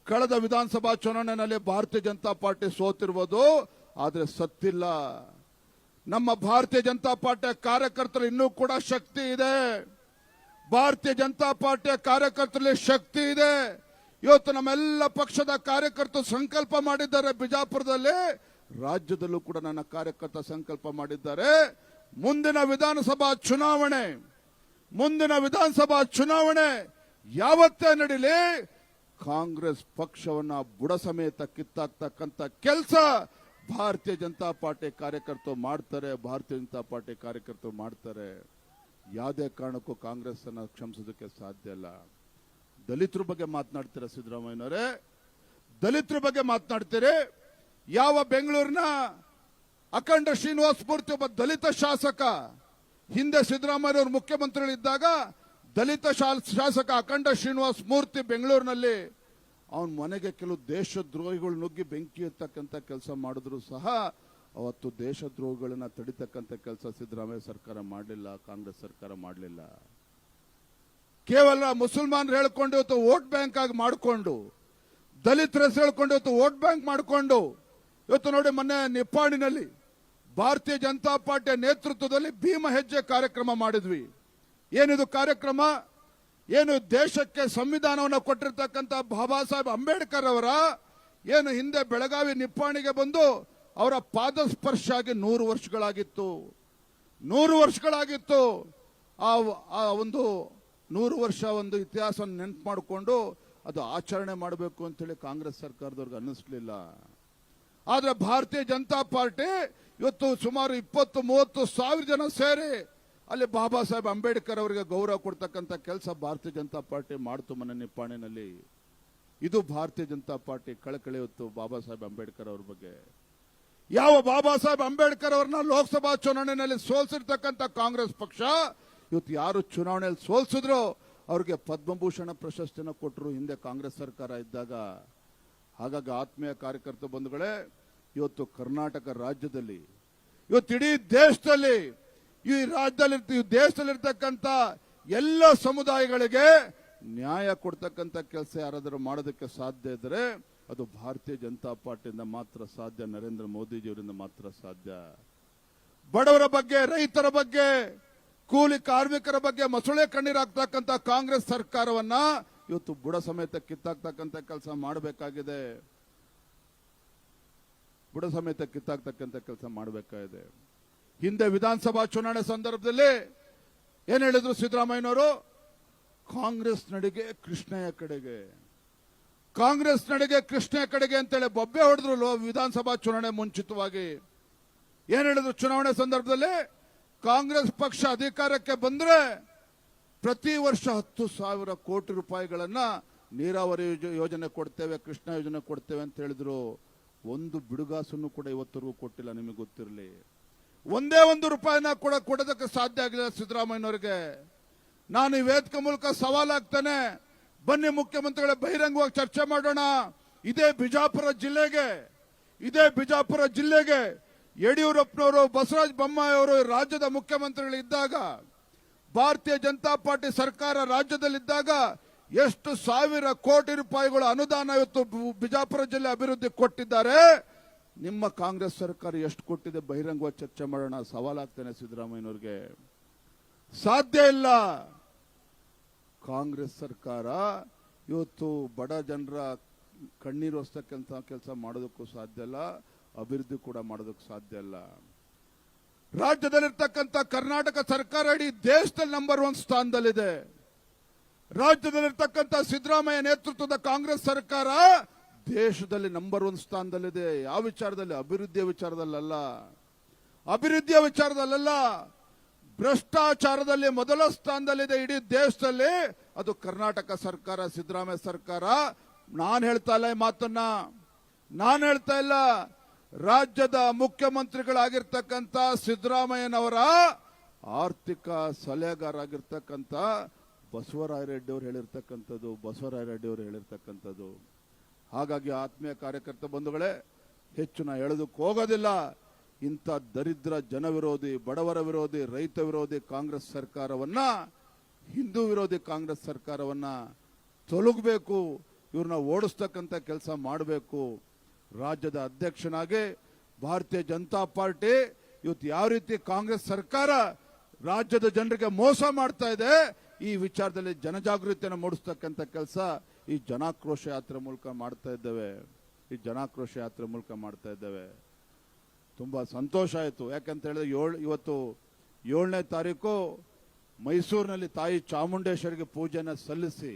ಕಳೆದ ವಿಧಾನಸಭಾ ಚುನಾವಣೆಯಲ್ಲಿ ಭಾರತೀಯ ಜನತಾ ಪಾರ್ಟಿ ಸೋತಿರುವುದು, ಆದ್ರೆ ಸತ್ತಿಲ್ಲ. ನಮ್ಮ ಭಾರತೀಯ ಜನತಾ ಪಾರ್ಟಿಯ ಕಾರ್ಯಕರ್ತರು ಇನ್ನೂ ಕೂಡ ಶಕ್ತಿ ಇದೆ. ಭಾರತೀಯ ಜನತಾ ಪಾರ್ಟಿಯ ಕಾರ್ಯಕರ್ತರಲ್ಲಿ ಶಕ್ತಿ ಇದೆ. ಇವತ್ತು ನಮ್ಮೆಲ್ಲ ಪಕ್ಷದ ಕಾರ್ಯಕರ್ತರು ಸಂಕಲ್ಪ ಮಾಡಿದ್ದಾರೆ. ಬಿಜಾಪುರದಲ್ಲಿ, ರಾಜ್ಯದಲ್ಲೂ ಕೂಡ ನನ್ನ ಕಾರ್ಯಕರ್ತ ಸಂಕಲ್ಪ ಮಾಡಿದ್ದಾರೆ. ಮುಂದಿನ ವಿಧಾನಸಭಾ ಚುನಾವಣೆ ಯಾವತ್ತೇ ನಡೀಲಿ, ಕಾಂಗ್ರೆಸ್ ಪಕ್ಷವನ್ನ ಬುಡ ಸಮೇತ ಕಿತ್ತಾಕ್ತಕ್ಕಂಥ ಕೆಲಸ ಭಾರತೀಯ ಜನತಾ ಪಾರ್ಟಿ ಕಾರ್ಯಕರ್ತರು ಮಾಡ್ತಾರೆ. ಯಾವುದೇ ಕಾರಣಕ್ಕೂ ಕಾಂಗ್ರೆಸ್ ಅನ್ನ ಕ್ಷಮಿಸೋದಕ್ಕೆ ಸಾಧ್ಯ ಇಲ್ಲ. ದಲಿತರ ಬಗ್ಗೆ ಮಾತನಾಡ್ತೀರಾ ಸಿದ್ದರಾಮಯ್ಯನವರೇ? ದಲಿತರ ಬಗ್ಗೆ ಮಾತನಾಡ್ತೀರಿ? ಯಾವ ಬೆಂಗಳೂರಿನ ಅಖಂಡ ಶ್ರೀನಿವಾಸ ಮೂರ್ತಿ ಒಬ್ಬ ದಲಿತ ಶಾಸಕ, ಹಿಂದೆ ಸಿದ್ದರಾಮಯ್ಯವರು ಮುಖ್ಯಮಂತ್ರಿಗಳಿದ್ದಾಗ ದಲಿತ ಶಾಸಕ ಅಖಂಡ ಶ್ರೀನಿವಾಸ ಮೂರ್ತಿ ಬೆಂಗಳೂರಿನಲ್ಲಿ ಅವನ ಮನೆಗೆ ಕೆಲವು ದೇಶದ್ರೋಹಿಗಳು ನುಗ್ಗಿ ಬೆಂಕಿ ಎತ್ತಕ್ಕಂಥ ಕೆಲಸ ಮಾಡಿದ್ರು ಸಹ ಅವತ್ತು ದೇಶದ್ರೋಹಿಗಳನ್ನ ತಡಿತಕ್ಕಂಥ ಕೆಲಸ ಸಿದ್ದರಾಮಯ್ಯ ಸರ್ಕಾರ ಮಾಡಲಿಲ್ಲ, ಕಾಂಗ್ರೆಸ್ ಸರ್ಕಾರ ಮಾಡಲಿಲ್ಲ. ಕೇವಲ ಮುಸಲ್ಮಾನರು ಹೇಳ್ಕೊಂಡು ಇವತ್ತು ವೋಟ್ ಬ್ಯಾಂಕ್ ಆಗಿ ಮಾಡಿಕೊಂಡು, ದಲಿತರ ಹೆಸರು ಹೇಳ್ಕೊಂಡು ಇವತ್ತು ವೋಟ್ ಬ್ಯಾಂಕ್ ಮಾಡಿಕೊಂಡು, ಇವತ್ತು ನೋಡಿ ಮೊನ್ನೆ ನಿಪ್ಪಾಣಿನಲ್ಲಿ ಭಾರತೀಯ ಜನತಾ ಪಾರ್ಟಿಯ ನೇತೃತ್ವದಲ್ಲಿ ಭೀಮ ಹೆಜ್ಜೆ ಕಾರ್ಯಕ್ರಮ ಮಾಡಿದ್ವಿ. ಏನಿದು ಕಾರ್ಯಕ್ರಮ? ಏನು ದೇಶಕ್ಕೆ ಸಂವಿಧಾನವನ್ನು ಕೊಟ್ಟಿರ್ತಕ್ಕಂಥ ಬಾಬಾ ಸಾಹೇಬ್ ಅಂಬೇಡ್ಕರ್ ಅವರ ಏನು ಹಿಂದೆ ಬೆಳಗಾವಿ ನಿಪ್ಪಾಣಿಗೆ ಬಂದು ಅವರ ಪಾದ ಸ್ಪರ್ಶ ಆಗಿ 100 ವರ್ಷಗಳಾಗಿತ್ತು. ಆ ಒಂದು 100 ವರ್ಷ ಒಂದು ಇತಿಹಾಸ ನೆನಪು ಮಾಡಿಕೊಂಡು ಅದು ಆಚರಣೆ ಮಾಡಬೇಕು ಅಂತೇಳಿ ಕಾಂಗ್ರೆಸ್ ಸರ್ಕಾರದವ್ರಿಗೆ ಅನ್ನಿಸ್ಲಿಲ್ಲ. ಆದ್ರೆ ಭಾರತೀಯ ಜನತಾ ಪಾರ್ಟಿ ಇವತ್ತು ಸುಮಾರು 20-30 ಸಾವಿರ ಜನ ಸೇರಿ ಅಲ್ಲಿ ಬಾಬಾ ಸಾಹೇಬ್ ಅಂಬೇಡ್ಕರ್ ಅವರಿಗೆ ಗೌರವ ಕೊಡ್ತಕ್ಕಂಥ ಕೆಲಸ ಭಾರತೀಯ ಜನತಾ ಪಾರ್ಟಿ ಮಾಡ್ತು ಮನೆ ನಿಪ್ಪಾಣಿನಲ್ಲಿ. ಇದು ಭಾರತೀಯ ಜನತಾ ಪಾರ್ಟಿ ಕಳಕಳಿ ಹೊತ್ತು ಬಾಬಾ ಸಾಹೇಬ್ ಅಂಬೇಡ್ಕರ್ ಅವ್ರ ಬಗ್ಗೆ. ಯಾವ ಬಾಬಾ ಸಾಹೇಬ್ ಅಂಬೇಡ್ಕರ್ ಅವ್ರನ್ನ ಲೋಕಸಭಾ ಚುನಾವಣೆಯಲ್ಲಿ ಸೋಲ್ಸಿರ್ತಕ್ಕಂಥ ಕಾಂಗ್ರೆಸ್ ಪಕ್ಷ ಇವತ್ತು ಯಾರು ಚುನಾವಣೆಯಲ್ಲಿ ಸೋಲ್ಸಿದ್ರು ಅವ್ರಿಗೆ ಪದ್ಮಭೂಷಣ ಪ್ರಶಸ್ತಿನ ಕೊಟ್ಟರು ಹಿಂದೆ ಕಾಂಗ್ರೆಸ್ ಸರ್ಕಾರ ಇದ್ದಾಗ. ಹಾಗಾಗಿ ಆತ್ಮೀಯ ಕಾರ್ಯಕರ್ತ ಬಂಧುಗಳೇ, ಇವತ್ತು ಕರ್ನಾಟಕ ರಾಜ್ಯದಲ್ಲಿ, ಇವತ್ತು ಇಡೀ ದೇಶದಲ್ಲಿ, ದೇಶದಲ್ಲಿರ್ತಕ್ಕಂಥ ಎಲ್ಲ ಸಮುದಾಯಗಳಿಗೆ ನ್ಯಾಯ ಕೊಡ್ತಕ್ಕಂಥ ಕೆಲಸ ಯಾರಾದರೂ ಮಾಡೋದಕ್ಕೆ ಸಾಧ್ಯ ಇದ್ರೆ ಅದು ಭಾರತೀಯ ಜನತಾ ಪಾರ್ಟಿಯಿಂದ ಮಾತ್ರ ಸಾಧ್ಯ, ನರೇಂದ್ರ ಮೋದಿಜಿಯವರಿಂದ ಮಾತ್ರ ಸಾಧ್ಯ. ಬಡವರ ಬಗ್ಗೆ, ರೈತರ ಬಗ್ಗೆ, ಕೂಲಿ ಕಾರ್ಮಿಕರ ಬಗ್ಗೆ ಮೊಸಳೆ ಕಣ್ಣೀರಾಗ್ತಕ್ಕಂಥ ಕಾಂಗ್ರೆಸ್ ಸರ್ಕಾರವನ್ನ ಇವತ್ತು ಬುಡ ಸಮೇತ ಕಿತ್ತಾಕ್ತಕ್ಕಂಥ ಕೆಲಸ ಮಾಡಬೇಕಾಗಿದೆ. ಹಿಂದೆ ವಿಧಾನಸಭಾ ಚುನಾವಣೆ ಸಂದರ್ಭದಲ್ಲಿ ಏನ್ ಹೇಳಿದ್ರು ಸಿದ್ದರಾಮಯ್ಯನವರು? ಕಾಂಗ್ರೆಸ್ ನಡಿಗೆ ಕೃಷ್ಣಯ್ಯ ಕಡೆಗೆ ಅಂತೇಳಿ ಬೊಬ್ಬೆ ಹೊಡೆದ್ರು. ವಿಧಾನಸಭಾ ಚುನಾವಣೆ ಮುಂಚಿತವಾಗಿ ಏನ್ ಹೇಳಿದ್ರು? ಚುನಾವಣೆ ಸಂದರ್ಭದಲ್ಲಿ ಕಾಂಗ್ರೆಸ್ ಪಕ್ಷ ಅಧಿಕಾರಕ್ಕೆ ಬಂದ್ರೆ ಪ್ರತಿ ವರ್ಷ 10,000 ಕೋಟಿ ರೂಪಾಯಿಗಳನ್ನ ನೀರಾವರಿ ಯೋಜನೆ ಕೊಡ್ತೇವೆ, ಕೃಷ್ಣ ಯೋಜನೆ ಕೊಡ್ತೇವೆ ಅಂತ ಹೇಳಿದ್ರು. ಒಂದು ಬಿಡುಗಾಸನ್ನು ಕೂಡ ಇವತ್ತರೆಗೂ ಕೊಟ್ಟಿಲ್ಲ. ನಿಮಗೆ ಗೊತ್ತಿರಲಿ, ಒಂದೇ ಒಂದು ರೂಪಾಯಿನ ಕೂಡ ಕೊಡೋದಕ್ಕೆ ಸಾಧ್ಯ ಆಗಿಲ್ಲ ಸಿದ್ದರಾಮಯ್ಯನವರಿಗೆ. ನಾನು ಈ ವೇದಿಕೆ ಮೂಲಕ ಸವಾಲಾಗ್ತಾನೆ, ಬನ್ನಿ ಮುಖ್ಯಮಂತ್ರಿಗಳ ಬಹಿರಂಗವಾಗಿ ಚರ್ಚೆ ಮಾಡೋಣ. ಇದೇ ಬಿಜಾಪುರ ಜಿಲ್ಲೆಗೆ ಯಡಿಯೂರಪ್ಪನವರು, ಬಸವರಾಜ ಬೊಮ್ಮಾಯಿ ಅವರು ರಾಜ್ಯದ ಮುಖ್ಯಮಂತ್ರಿಗಳಿದ್ದಾಗ, ಭಾರತೀಯ ಜನತಾ ಪಾರ್ಟಿ ಸರ್ಕಾರ ರಾಜ್ಯದಲ್ಲಿದ್ದಾಗ ಎಷ್ಟು ಸಾವಿರ ಕೋಟಿ ರೂಪಾಯಿಗಳ ಅನುದಾನ ಇವತ್ತು ಬಿಜಾಪುರ ಜಿಲ್ಲೆ ಅಭಿವೃದ್ಧಿ ಕೊಟ್ಟಿದ್ದಾರೆ. ನಿಮ್ಮ ಕಾಂಗ್ರೆಸ್ ಸರ್ಕಾರ ಎಷ್ಟು ಕೊಟ್ಟಿದೆ ಬಹಿರಂಗವಾಗಿ ಚರ್ಚೆ ಮಾಡೋಣ. ಸವಾಲಾಗ್ತೇನೆ ಸಿದ್ದರಾಮಯ್ಯನವ್ರಿಗೆ. ಸಾಧ್ಯ ಇಲ್ಲ. ಕಾಂಗ್ರೆಸ್ ಸರ್ಕಾರ ಇವತ್ತು ಬಡ ಜನರ ಕಣ್ಣೀರು ಒರೆಸ್ತಕ್ಕಂಥ ಕೆಲಸ ಮಾಡೋದಕ್ಕೂ ಸಾಧ್ಯ ಇಲ್ಲ, ಅಭಿವೃದ್ಧಿ ಕೂಡ ಮಾಡೋದಕ್ಕೂ ಸಾಧ್ಯ ಇಲ್ಲ. ರಾಜ್ಯದಲ್ಲಿರ್ತಕ್ಕಂಥ ಕರ್ನಾಟಕ ಸರ್ಕಾರ ಇಡೀ ದೇಶದಲ್ಲಿ ನಂಬರ್ 1 ಸ್ಥಾನದಲ್ಲಿದೆ. ರಾಜ್ಯದಲ್ಲಿರ್ತಕ್ಕಂಥ ಸಿದ್ದರಾಮಯ್ಯ ನೇತೃತ್ವದ ಕಾಂಗ್ರೆಸ್ ಸರ್ಕಾರ ದೇಶದಲ್ಲಿ ನಂಬರ್ 1 ಸ್ಥಾನದಲ್ಲಿದೆ. ಯಾವ ವಿಚಾರದಲ್ಲಿ? ಅಭಿವೃದ್ಧಿಯ ವಿಚಾರದಲ್ಲ, ಭ್ರಷ್ಟಾಚಾರದಲ್ಲಿ ಮೊದಲ ಸ್ಥಾನದಲ್ಲಿದೆ ಇಡೀ ದೇಶದಲ್ಲಿ. ಅದು ಕರ್ನಾಟಕ ಸರ್ಕಾರ, ಸಿದ್ದರಾಮಯ್ಯ ಸರ್ಕಾರ. ನಾನು ಹೇಳ್ತಾ ಇಲ್ಲ ಈ ಮಾತನ್ನ, ರಾಜ್ಯದ ಮುಖ್ಯಮಂತ್ರಿಗಳಾಗಿರ್ತಕ್ಕಂಥ ಸಿದ್ದರಾಮಯ್ಯನವರ ಆರ್ಥಿಕ ಸಲಹೆಗಾರ ಆಗಿರ್ತಕ್ಕಂಥ ಬಸವರಾಜ ರೆಡ್ಡಿ ಅವರು ಹೇಳಿರ್ತಕ್ಕಂಥದ್ದು. ಹಾಗಾಗಿ ಆತ್ಮೀಯ ಕಾರ್ಯಕರ್ತ ಬಂಧುಗಳೇ, ಹೆಚ್ಚು ನಾ ಹೇಳೋದಕ್ಕೆ ಹೋಗೋದಿಲ್ಲ. ಇಂಥ ದರಿದ್ರ ಜನ ವಿರೋಧಿ, ಬಡವರ ವಿರೋಧಿ, ರೈತ ವಿರೋಧಿ ಕಾಂಗ್ರೆಸ್ ಸರ್ಕಾರವನ್ನ, ಹಿಂದೂ ವಿರೋಧಿ ಕಾಂಗ್ರೆಸ್ ಸರ್ಕಾರವನ್ನ ತೊಲಗಬೇಕು. ಇವ್ರನ್ನ ಓಡಿಸ್ತಕ್ಕಂಥ ಕೆಲಸ ಮಾಡಬೇಕು. ರಾಜ್ಯದ ಅಧ್ಯಕ್ಷನಾಗಿ ಭಾರತೀಯ ಜನತಾ ಪಾರ್ಟಿ ಇವತ್ತು ಯಾವ ರೀತಿ ಕಾಂಗ್ರೆಸ್ ಸರ್ಕಾರ ರಾಜ್ಯದ ಜನರಿಗೆ ಮೋಸ ಮಾಡ್ತಾ ಇದೆ, ಈ ವಿಚಾರದಲ್ಲಿ ಜನಜಾಗೃತಿಯನ್ನು ಮೂಡಿಸ್ತಕ್ಕಂಥ ಕೆಲಸ ಈ ಜನಾಕ್ರೋಶ ಯಾತ್ರೆ ಮೂಲಕ ಮಾಡ್ತಾ ಇದ್ದೇವೆ. ತುಂಬಾ ಸಂತೋಷ ಆಯಿತು. ಯಾಕಂತ ಹೇಳಿದ್ರೆ ಇವತ್ತು 7ನೇ ತಾರೀಕು ಮೈಸೂರಿನಲ್ಲಿ ತಾಯಿ ಚಾಮುಂಡೇಶ್ವರಿಗೆ ಪೂಜೆಯನ್ನು ಸಲ್ಲಿಸಿ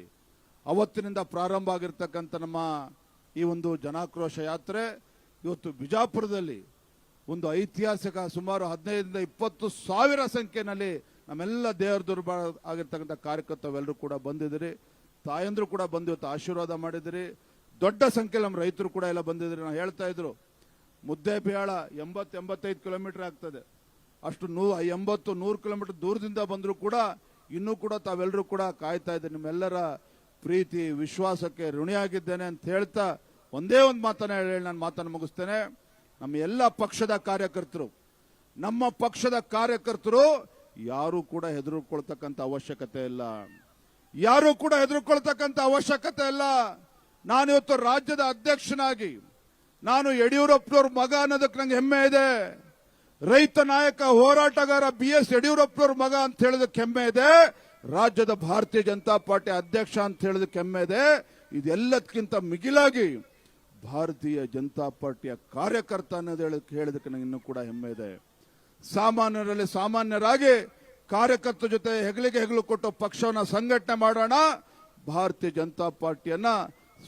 ಅವತ್ತಿನಿಂದ ಪ್ರಾರಂಭ ಆಗಿರ್ತಕ್ಕಂಥ ನಮ್ಮ ಈ ಒಂದು ಜನಾಕ್ರೋಶ ಯಾತ್ರೆ ಇವತ್ತು ಬಿಜಾಪುರದಲ್ಲಿ ಒಂದು ಐತಿಹಾಸಿಕ ಸುಮಾರು 15-20 ಸಾವಿರ ಸಂಖ್ಯೆಯಲ್ಲಿ ನಮ್ಮೆಲ್ಲ ದೇವರ ದುರ್ಬ ಆಗಿರ್ತಕ್ಕಂಥ ಕಾರ್ಯಕರ್ತರೆಲ್ಲರೂ ಕೂಡ ಬಂದಿದ್ದೀರಿ. ತಾಯಂದ್ರು ಕೂಡ ಬಂದು ಇವತ್ತು ಆಶೀರ್ವಾದ ಮಾಡಿದಿರಿ. ದೊಡ್ಡ ಸಂಖ್ಯೆಯಲ್ಲಿ ನಮ್ಮ ರೈತರು ಕೂಡ ಎಲ್ಲ ಬಂದಿದ್ದೀರಿ. ನಾವು ಹೇಳ್ತಾ ಇದ್ರು ಮುದ್ದೇಬಿಹಾಳ 80-85 ಕಿಲೋಮೀಟರ್ ಆಗ್ತದೆ. ಅಷ್ಟು 80-100 ಕಿಲೋಮೀಟರ್ ದೂರದಿಂದ ಬಂದರೂ ಕೂಡ ಇನ್ನೂ ಕೂಡ ತಾವೆಲ್ಲರೂ ಕೂಡ ಕಾಯ್ತಾ ಇದ್ದೀರಿ. ನಿಮ್ಮೆಲ್ಲರ ಪ್ರೀತಿ ವಿಶ್ವಾಸಕ್ಕೆ ಋಣಿಯಾಗಿದ್ದೇನೆ ಅಂತ ಹೇಳ್ತಾ ಒಂದೇ ಒಂದು ಮಾತನ್ನ ಹೇಳಿ ನಾನು ಮಾತನ್ನು ಮುಗಿಸ್ತೇನೆ. ನಮ್ಮ ಎಲ್ಲ ಪಕ್ಷದ ಕಾರ್ಯಕರ್ತರು, ನಮ್ಮ ಪಕ್ಷದ ಕಾರ್ಯಕರ್ತರು ಯಾರು ಕೂಡ ಹೆದರ್ಕೊಳ್ತಕ್ಕಂಥ ಅವಶ್ಯಕತೆ ಇಲ್ಲ. ನಾನಿವತ್ತು ರಾಜ್ಯದ ಅಧ್ಯಕ್ಷನಾಗಿ ನಾನು ಯಡಿಯೂರಪ್ಪನವ್ರ ಮಗ ಅನ್ನೋದಕ್ಕೆ ನಂಗೆ ಹೆಮ್ಮೆ ಇದೆ. ರೈತ ನಾಯಕ ಹೋರಾಟಗಾರ BS ಯಡಿಯೂರಪ್ಪನವ್ರ ಮಗ ಅಂತ ಹೇಳೋದಕ್ಕೆ ಹೆಮ್ಮೆ ಇದೆ. ರಾಜ್ಯದ ಭಾರತೀಯ ಜನತಾ ಪಾರ್ಟಿ ಅಧ್ಯಕ್ಷ ಅಂತ ಹೇಳೋದಕ್ಕೆ ಹೆಮ್ಮೆ ಇದೆ. ಇದೆಲ್ಲದಕ್ಕಿಂತ ಮಿಗಿಲಾಗಿ ಭಾರತೀಯ ಜನತಾ ಪಾರ್ಟಿಯ ಕಾರ್ಯಕರ್ತ ಅನ್ನೋದು ಹೇಳೋದಕ್ಕೆ ನಂಗೆ ಇನ್ನೂ ಕೂಡ ಹೆಮ್ಮೆ ಇದೆ. ಸಾಮಾನ್ಯರಲ್ಲಿ ಸಾಮಾನ್ಯರಾಗಿ ಕಾರ್ಯಕರ್ತರ ಜೊತೆ ಹೆಗಲಿಗೆ ಹೆಗಲು ಕೊಟ್ಟು ಪಕ್ಷವನ್ನ ಸಂಘಟನೆ ಮಾಡೋಣ. ಭಾರತೀಯ ಜನತಾ ಪಾರ್ಟಿಯನ್ನ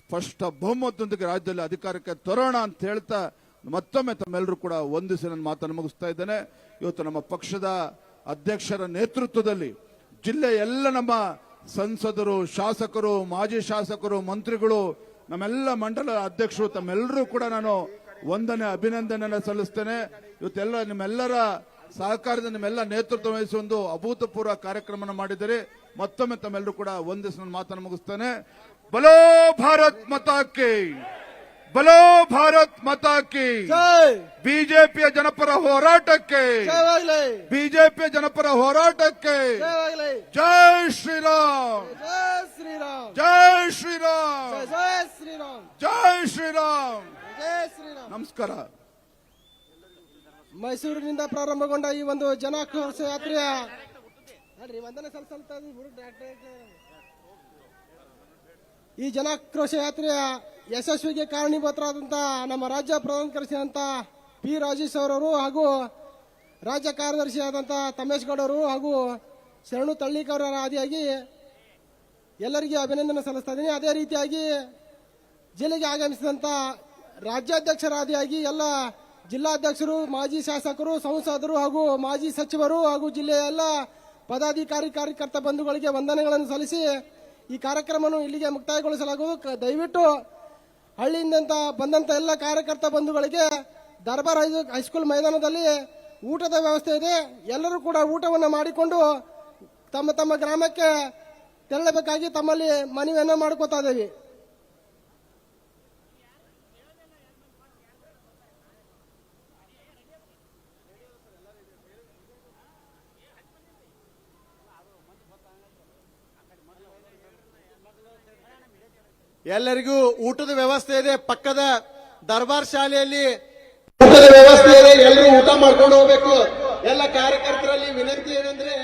ಸ್ಪಷ್ಟ ಬಹುಮತದೊಂದಿಗೆ ರಾಜ್ಯದಲ್ಲಿ ಅಧಿಕಾರಕ್ಕೆ ತರೋಣ ಅಂತ ಹೇಳ್ತಾ ಮತ್ತೊಮ್ಮೆ ತಮ್ಮೆಲ್ಲರೂ ಕೂಡ ವಂದಿಸಿ ನನ್ನ ಮಾತನ್ನು ಮುಗಿಸ್ತಾ ಇದ್ದೇನೆ. ಇವತ್ತು ನಮ್ಮ ಪಕ್ಷದ ಅಧ್ಯಕ್ಷರ ನೇತೃತ್ವದಲ್ಲಿ ಜಿಲ್ಲೆಯ ಎಲ್ಲ ನಮ್ಮ ಸಂಸದರು, ಶಾಸಕರು, ಮಾಜಿ ಶಾಸಕರು, ಮಂತ್ರಿಗಳು, ನಮ್ಮೆಲ್ಲ ಮಂಡಲ ಅಧ್ಯಕ್ಷರು ತಮ್ಮೆಲ್ಲರೂ ಕೂಡ ನಾನು ಅಭಿನಂದನೆಯನ್ನು ಸಲ್ಲಿಸ್ತೇನೆ. ಇವತ್ತೆಲ್ಲ ನಿಮ್ಮೆಲ್ಲರ ಸಹಕಾರದ ನಿಮ್ಮೆಲ್ಲ ನೇತೃತ್ವ ವಹಿಸಿ ಒಂದು ಅಭೂತಪೂರ್ವ ಕಾರ್ಯಕ್ರಮ ಮಾಡಿದರೆ ಮತ್ತೊಮ್ಮೆ ತಮ್ಮೆಲ್ಲರೂ ಕೂಡ ವಂದಿಸಿ ನನ್ನ ಮಾತನ್ನು ಮುಗಿಸ್ತೇನೆ. ಬಲೋ ಭಾರತ್ ಮಾತಾ ಕಿ, ಬಲೋ ಭಾರತ್ ಮಾತಾ ಕಿ. ಬಿಜೆಪಿಯ ಜನಪರ ಹೋರಾಟಕ್ಕೆ, ಬಿಜೆಪಿಯ ಜನಪರ ಹೋರಾಟಕ್ಕೆ ಜೈ ಶ್ರೀರಾಮ್, ಜೈ ಶ್ರೀರಾಮ್, ಜೈ ಶ್ರೀರಾಮ್. ನಮಸ್ಕಾರ. ಮೈಸೂರಿನಿಂದ ಪ್ರಾರಂಭಗೊಂಡ ಈ ಒಂದು ಜನಾಕ್ರೋಶ ಯಾತ್ರೆಯ ಈ ಜನಾಕ್ರೋಶ ಯಾತ್ರೆಯ ಯಶಸ್ವಿಗೆ ಕಾರಣೀಭೂತರಾದಂತಹ ನಮ್ಮ ರಾಜ್ಯ ಪ್ರಧಾನ ಕಾರ್ಯದರ್ಶಿಯಾದಂಥ ಪಿ ರಾಜೇಶ್ ಅವರವರು ಹಾಗೂ ರಾಜ್ಯ ಕಾರ್ಯದರ್ಶಿಯಾದಂಥ ತಮೇಶ್ ಗೌಡರು ಹಾಗೂ ಶರಣು ತಳ್ಳಿಕ್ ಅವರ ಆದಿಯಾಗಿ ಎಲ್ಲರಿಗೆ ಅಭಿನಂದನೆ ಸಲ್ಲಿಸ್ತಾ ಇದ್ದೀನಿ. ಅದೇ ರೀತಿಯಾಗಿ ಜಿಲ್ಲೆಗೆ ಆಗಮಿಸಿದಂಥ ರಾಜ್ಯಾಧ್ಯಕ್ಷರ ಆದಿಯಾಗಿ ಎಲ್ಲ ಜಿಲ್ಲಾಧ್ಯಕ್ಷರು, ಮಾಜಿ ಶಾಸಕರು, ಸಂಸದರು ಹಾಗೂ ಮಾಜಿ ಸಚಿವರು ಹಾಗೂ ಜಿಲ್ಲೆಯ ಎಲ್ಲ ಪದಾಧಿಕಾರಿ ಕಾರ್ಯಕರ್ತ ಬಂಧುಗಳಿಗೆ ವಂದನೆಗಳನ್ನು ಸಲ್ಲಿಸಿ ಈ ಕಾರ್ಯಕ್ರಮವನ್ನು ಇಲ್ಲಿಗೆ ಮುಕ್ತಾಯಗೊಳಿಸಲಾಗುವುದು. ದಯವಿಟ್ಟು ಹಳ್ಳಿಯಿಂದ ಬಂದಂತ ಎಲ್ಲ ಕಾರ್ಯಕರ್ತ ಬಂಧುಗಳಿಗೆ ದರ್ಬಾರ್ ಹೈಸ್ಕೂಲ್ ಮೈದಾನದಲ್ಲಿ ಊಟದ ವ್ಯವಸ್ಥೆ ಇದೆ. ಎಲ್ಲರೂ ಕೂಡ ಊಟವನ್ನು ಮಾಡಿಕೊಂಡು ತಮ್ಮ ತಮ್ಮ ಗ್ರಾಮಕ್ಕೆ ತೆರಳಬೇಕಾಗಿ ತಮ್ಮಲ್ಲಿ ಮನವಿಯನ್ನು ಮಾಡ್ಕೋತಾ ಇದ್ದೇವೆ. ಎಲ್ಲರಿಗೂ ಊಟದ ವ್ಯವಸ್ಥೆ ಇದೆ. ಪಕ್ಕದ ದರ್ಬಾರ್ ಶಾಲೆಯಲ್ಲಿ ಊಟದ ವ್ಯವಸ್ಥೆ ಇದೆ. ಎಲ್ಲರೂ ಊಟ ಮಾಡ್ಕೊಂಡು ಹೋಗ್ಬೇಕು. ಎಲ್ಲ ಕಾರ್ಯಕರ್ತರಲ್ಲಿ ವಿನಂತಿ ಏನಂದ್ರೆ